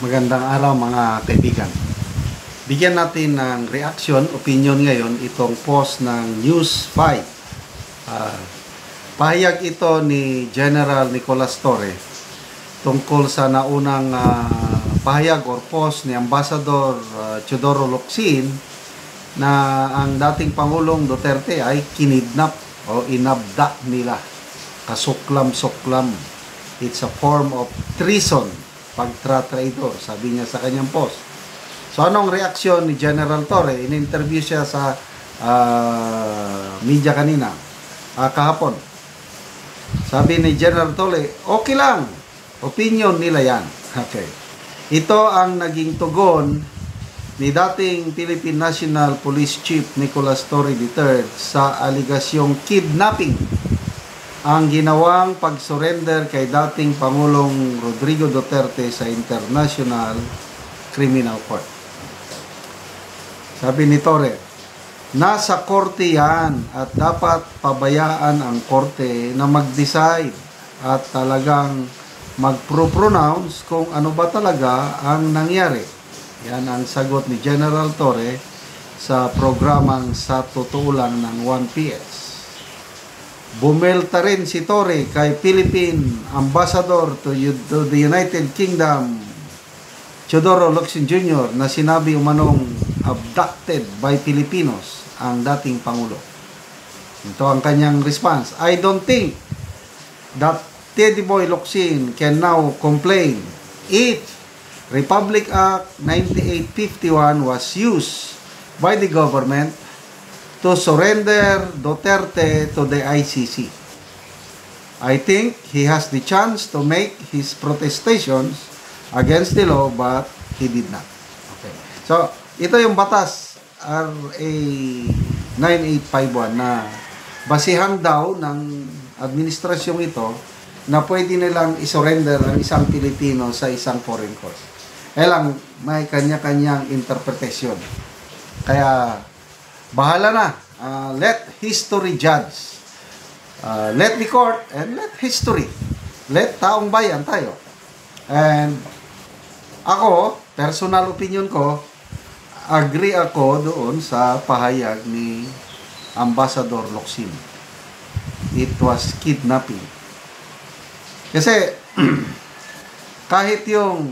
Magandang araw mga kaibigan. Bigyan natin ng reaction, opinion ngayon itong post ng News 5. Pahayag ito ni General Nicolas Torre tungkol sa naunang pahayag or post ni Ambassador Teodoro Locsin na ang dating Pangulong Duterte ay kinidnap o inabda nila. Kasuklam-suklam. It's a form of treason. Pagtra-traitor, sabi niya sa kanyang post. So, anong reaksyon ni General Torre? In-interview siya sa media kanina, kahapon. Sabi ni General Torre, okay lang. Opinion nila yan. Okay. Ito ang naging tugon ni dating Philippine National Police Chief Nicolas Torre III sa aligasyong kidnapping ang ginawang pag-surrender kay dating Pangulong Rodrigo Duterte sa International Criminal Court. Sabi ni Torre, nasa korte yan at dapat pabayaan ang korte na mag-decide at talagang mag-pronounce kung ano ba talaga ang nangyari. Yan ang sagot ni General Torre sa programang Sa Totoo Lang ng 1PS. Bumelta rin si Torre kay Philippine Ambassador to the United Kingdom, Teodoro Locsin Jr. na sinabi umanong abducted by Filipinos ang dating Pangulo. Ito ang kanyang response. I don't think that Teddy Boy Locsin can now complain if Republic Act 9851 was used by the government to surrender Duterte to the ICC. I think he has the chance to make his protestations against the law, but he did not. Okay. So, ito yung batas RA 9851 na basihan daw ng administrasyong ito na pwede nilang isurrender ang isang Pilipino sa isang foreign court. Lang, may kanya-kanyang interpretation. Kaya, bahala na. Let history judge. Let the court and let history. Let taong bayan tayo. And ako, personal opinion ko, agree ako doon sa pahayag ni Ambassador Locsin. It was kidnapping. Kasi, kahit yung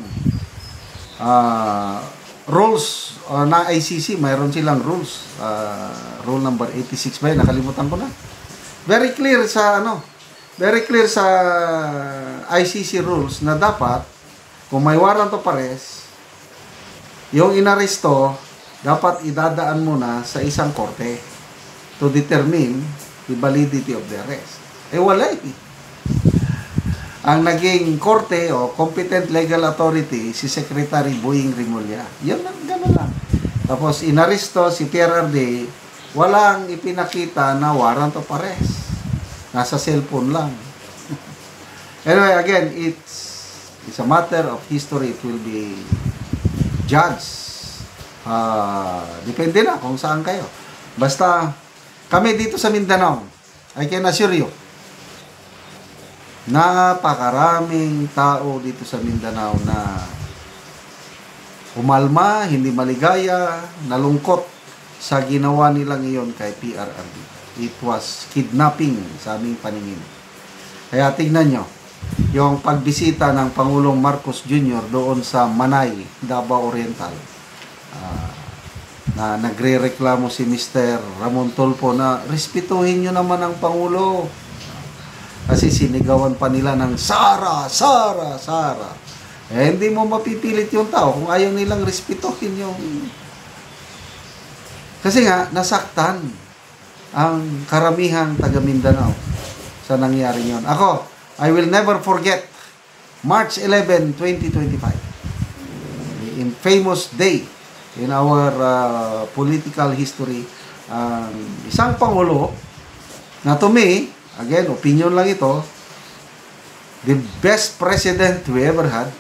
rules na ICC, mayroon silang rules. Rule number 86 ba? Nakalimutan ko na. Very clear sa ICC rules na dapat kung may warrant of arrest, yung inaresto dapat idadaan muna sa isang korte to determine the validity of the arrest. Wala eh. Ang naging korte o competent legal authority si Secretary Boying Rimulya. Yan lang, gano'n lang. Tapos inaresto si Pierre Arde, walang ipinakita na warrant of arrest. Nasa cellphone lang. Anyway, again, it's a matter of history. It will be judged. Depende na kung saan kayo. Basta kami dito sa Mindanao, I can assure you, napakaraming tao dito sa Mindanao na umalma, hindi maligaya, nalungkot sa ginawa nila ngayon kay PRRD. It was kidnapping sa aming paningin. Kaya tignan nyo, yung pagbisita ng Pangulong Marcos Jr. doon sa Manay, Davao Oriental, na nagre-reklamo si Mr. Ramon Tulfo na respetuhin nyo naman ang Pangulo. Kasi sinigawan pa nila ng Sara, Sara, Sara. Hindi mo mapipilit yung tao kung ayaw nilang respetuhin yung... Kasi nga, nasaktan ang karamihang taga Mindanao sa nangyari yun. Ako, I will never forget March 11, 2025. In famous day in our political history, isang Pangulo na to me, again, opinion lang ito, the best president we ever had.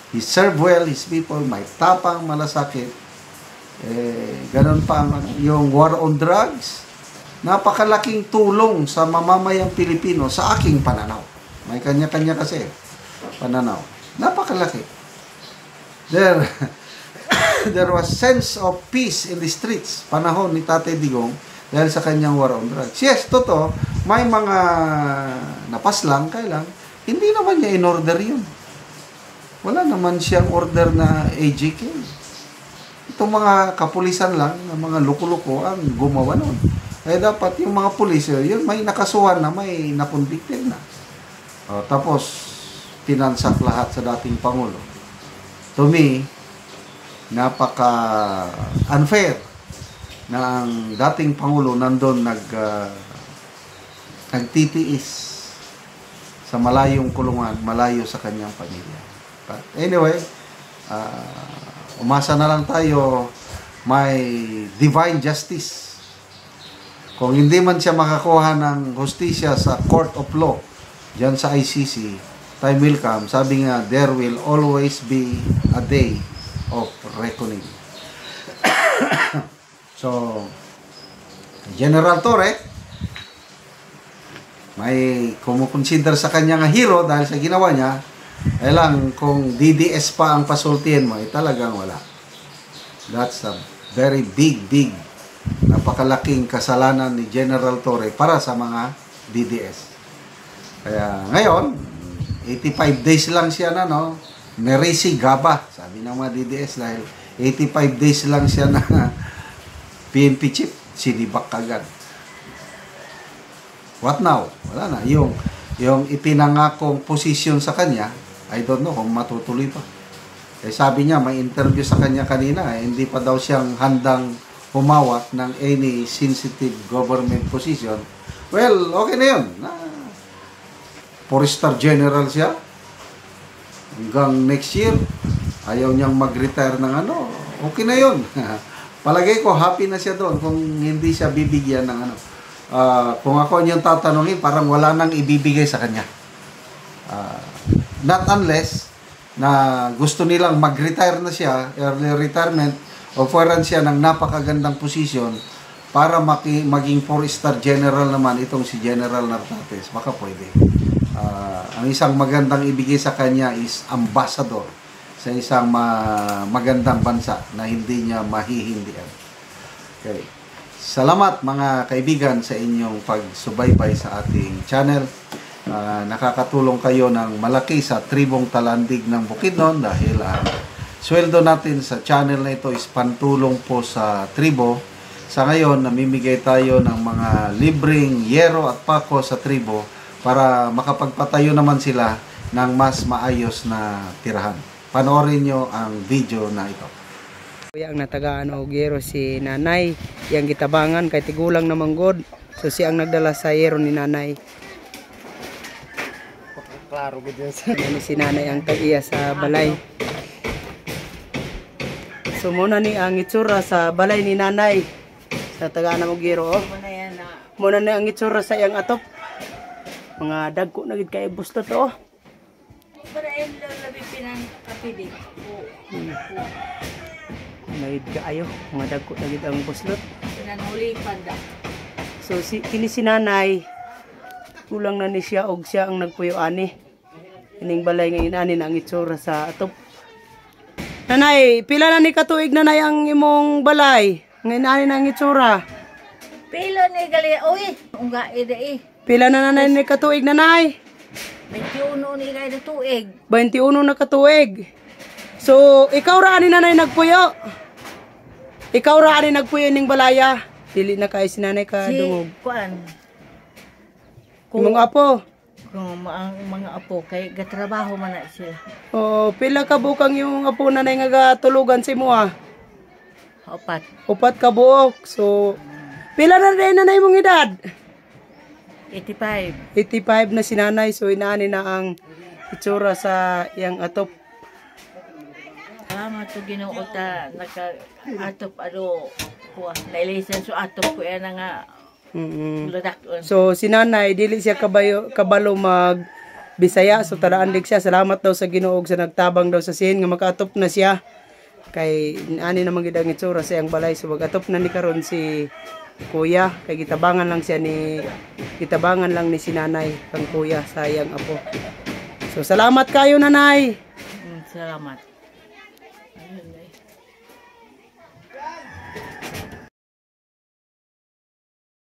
He served well his people, may tapang, malasakit. Ganun pa yung war on drugs. Napakalaking tulong sa mamamayang Pilipino sa aking pananaw. May kanya-kanya kasi pananaw. Napakalaki. there there was sense of peace in the streets panahon ni Tatay Digong dahil sa kanyang war on drugs. Yes, totoo, may mga napaslang, kailang hindi naman niya in-order yun. Wala naman siyang order na AGK. Itong mga kapulisan lang, mga luko-luko ang gumawa nun. Kaya dapat yung mga pulis, yun, may nakasuhan na, may nakonvicted na. Tapos, tinansak lahat sa dating Pangulo. To me, napaka-unfair na ang dating Pangulo nandun nagtitiis sa malayong kulungan, malayo sa kanyang pamilya. But anyway, umasa na lang tayo may divine justice. Kung hindi man siya makakuha ng hustisya sa court of law, dyan sa ICC, time will come. Sabi nga, there will always be a day of reckoning. So, General Torre, may kumukonsider sa kanya nga hero dahil sa ginawa niya, lang kung DDS pa ang pasultihin mo, talagang wala. That's a very big, napakalaking kasalanan ni General Torre para sa mga DDS. Kaya ngayon, 85 days lang siya na, no? Neresi Gaba, sabi ng mga DDS, dahil 85 days lang siya na PNP chief, sinibak agad. What now? Wala na. Yung ipinangakong posisyon sa kanya, I don't know kung matutuloy pa. Sabi niya, may interview sa kanya kanina, hindi pa daw siyang handang humawak ng any sensitive government position. Well, okay na yun. 4-star general siya. Hanggang next year, ayaw niyang mag-retire ng okay na yun. Palagay ko, happy na siya doon kung hindi siya bibigyan ng kung ako niyang tatanungin, parang wala nang ibibigay sa kanya. Not unless na gusto nilang mag-retire na siya, early retirement, offeran siya ng napakagandang posisyon para maging 4-star general naman itong si General Nartates. Baka pwede. Ang isang magandang ibigay sa kanya is ambassador sa isang magandang bansa na hindi niya mahihindihan. Okay. Salamat mga kaibigan sa inyong pagsubaybay sa ating channel. Nakakatulong kayo ng malaki sa tribong Talandig ng Bukidnon dahil sweldo natin sa channel na ito is pantulong po sa tribo. Sa ngayon, namimigay tayo ng mga libreng yero at pako sa tribo para makapagpatayo naman sila ng mas maayos na tirahan. Panoorin nyo ang video na ito. Ang natagaan og yero si nanay, yang gitabangan kay tigulang namang god. So siya ang nagdala sa yero ni nanay. Klaro gid yan. Si nanay ang tag-iya sa balay. So muna ni ang itsura sa balay ni nanay. Sa tagaan og yero oh. Muna na ang itsura sa iyang atop. Mga dagko na gid kay busto to oh. Para yung labi pinang kapidig. Nagid kaayo, mga dagko na gid ang buslot. Pinanhuli panda. So kini si nanay, kulang na ni siya og siya ang nagpuyo ani. Ining balay nga inani na ang itsura sa atop. Nanay, pila na ni katuig nanay ang imong balay? Nga inani na ang itsura. Pila ni gali, uy, unga ida Pila na nanay ni katuig nanay? 21 ni gali na tuig. 21 na katuig. So, ikaw ra ani nanay nagpuyo. Ikaw ra ani nagpuyo ning balaya. Dili na kay si nanay ka dungog. Kuan. Imong apo. Kung ang mga apo kay gatrabaho man na sila. Oh, pila ka bukang yung apo nanay nga gatulugan si mo ah? 4. 4 ka buok. So, pila na rin nanay mong edad? 85. 85 na si nanay. So, inaani na ang itsura sa iyang atop. Mato Ginoo ta naka-atop kuha. Na-license so atop ko yan nga ludak. So, si nanay, dili siya kabalo mag Bisaya. So, tadaan lig siya. Salamat daw sa Ginoo sa nagtabang daw sa sin nga makaatop na siya. Kay ani naman gid ang itsura sa iyang balay. So, mag-atop na ni karon si kuya. Kay gitabangan lang ni si nanay kang kuya sa iyang apo. So, salamat kayo nanay. Salamat. Ayun eh.